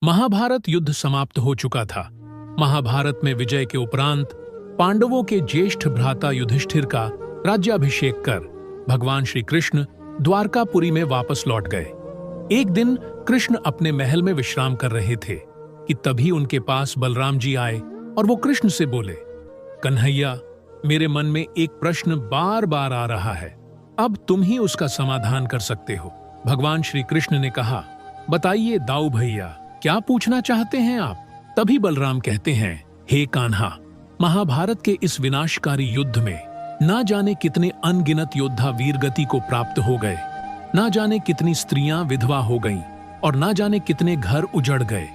महाभारत युद्ध समाप्त हो चुका था। महाभारत में विजय के उपरांत पांडवों के ज्येष्ठ भ्राता युधिष्ठिर का राज्याभिषेक कर भगवान श्री कृष्ण द्वारकापुरी में वापस लौट गए। एक दिन कृष्ण अपने महल में विश्राम कर रहे थे कि तभी उनके पास बलराम जी आए और वो कृष्ण से बोले, कन्हैया, मेरे मन में एक प्रश्न बार बार आ रहा है, अब तुम ही उसका समाधान कर सकते हो। भगवान श्री कृष्ण ने कहा, बताइए दाऊ भैया, क्या पूछना चाहते हैं आप? तभी बलराम कहते हैं, हे कान्हा, महाभारत के इस विनाशकारी युद्ध में ना जाने कितने अनगिनत योद्धा वीरगति को प्राप्त हो गए, ना जाने कितनी स्त्रियां विधवा हो गईं और ना जाने कितने घर उजड़ गए।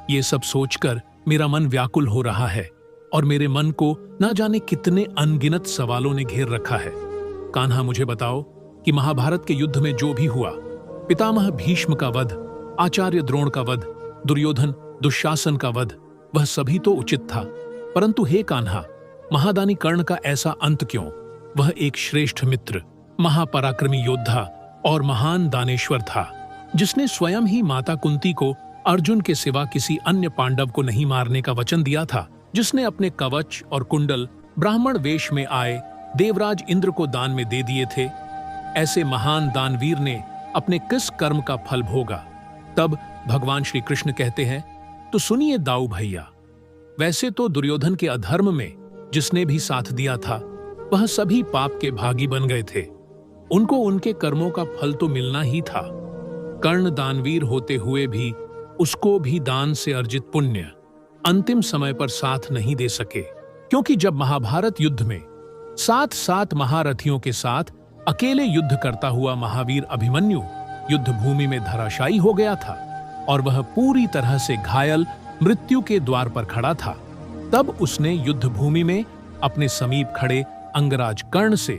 ये सब सोचकर मेरा मन व्याकुल हो रहा है और मेरे मन को ना जाने कितने अनगिनत सवालों ने घेर रखा है। कान्हा, मुझे बताओ कि महाभारत के युद्ध में जो भी हुआ, पितामह भीष्म का वध, आचार्य द्रोण का वध, दुर्योधन दुशासन का वध, वह सभी तो उचित था, परंतु हे कान्हा, महादानी कर्ण का ऐसा अंत क्यों? वह एक श्रेष्ठ मित्र, महापराक्रमी योद्धा और महान दानेश्वर था, जिसने स्वयं ही माता कुंती को अर्जुन के सिवा किसी अन्य पांडव को नहीं मारने का वचन दिया था, जिसने अपने कवच और कुंडल ब्राह्मण वेश में आए देवराज इंद्र को दान में दे दिए थे। ऐसे महान दानवीर ने अपने किस कर्म का फल भोगा? तब भगवान श्री कृष्ण कहते हैं, तो सुनिए दाऊ भैया, वैसे तो दुर्योधन के अधर्म में जिसने भी साथ दिया था, वह सभी पाप के भागी बन गए थे। उनको उनके कर्मों का फल तो मिलना ही था। कर्ण दानवीर होते हुए भी उसको भी दान से अर्जित पुण्य अंतिम समय पर साथ नहीं दे सके, क्योंकि जब महाभारत युद्ध में सात सात महारथियों के साथ अकेले युद्ध करता हुआ महावीर अभिमन्यु युद्ध भूमि में धराशायी हो गया था और वह पूरी तरह से घायल मृत्यु के द्वार पर खड़ा था, तब उसने युद्ध भूमि में अपने समीप खड़े अंगराज कर्ण से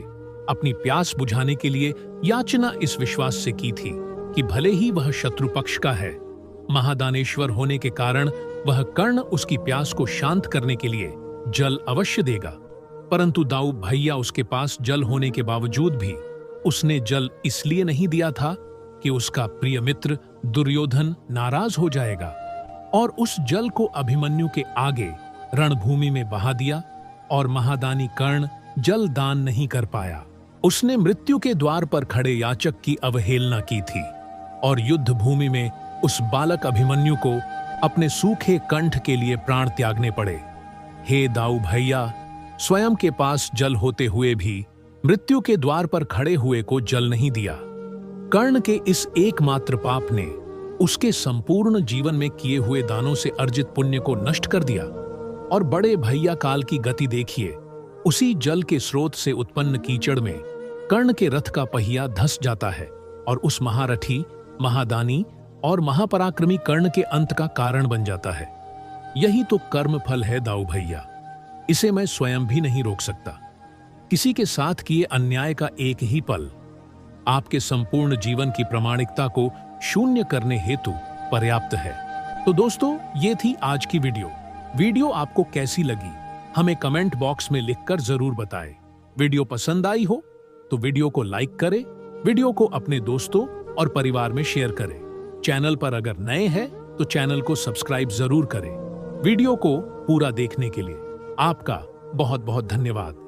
अपनी प्यास बुझाने के लिए याचना इस विश्वास से की थी कि भले ही वह शत्रु पक्ष का है, महादानेश्वर होने के कारण वह कर्ण उसकी प्यास को शांत करने के लिए जल अवश्य देगा। परंतु दाऊ भैया, उसके पास जल होने के बावजूद भी उसने जल इसलिए नहीं दिया था कि उसका प्रिय मित्र दुर्योधन नाराज हो जाएगा, और उस जल को अभिमन्यु के आगे रणभूमि में बहा दिया और महादानी कर्ण जल दान नहीं कर पाया। उसने मृत्यु के द्वार पर खड़े याचक की अवहेलना की थी और युद्ध भूमि में उस बालक अभिमन्यु को अपने सूखे कंठ के लिए प्राण त्यागने पड़े। हे दाऊ भैया, स्वयं के पास जल होते हुए भी मृत्यु के द्वार पर खड़े हुए को जल नहीं दिया। कर्ण के इस एकमात्र पाप ने उसके संपूर्ण जीवन में किए हुए दानों से अर्जित पुण्य को नष्ट कर दिया। और बड़े भैया काल की गति देखिए, उसी जल के स्रोत से उत्पन्न कीचड़ में कर्ण के रथ का पहिया धंस जाता है और उस महारथी, महादानी और महापराक्रमी कर्ण के अंत का कारण बन जाता है। यही तो कर्म फल है दाऊ भैया, इसे मैं स्वयं भी नहीं रोक सकता। किसी के साथ किए अन्याय का एक ही पल आपके संपूर्ण जीवन की प्रामाणिकता को शून्य करने हेतु पर्याप्त है। तो दोस्तों, ये थी आज की वीडियो आपको कैसी लगी हमें कमेंट बॉक्स में लिखकर जरूर बताएं। वीडियो पसंद आई हो तो वीडियो को लाइक करें, वीडियो को अपने दोस्तों और परिवार में शेयर करें। चैनल पर अगर नए हैं तो चैनल को सब्सक्राइब जरूर करें। वीडियो को पूरा देखने के लिए आपका बहुत बहुत धन्यवाद।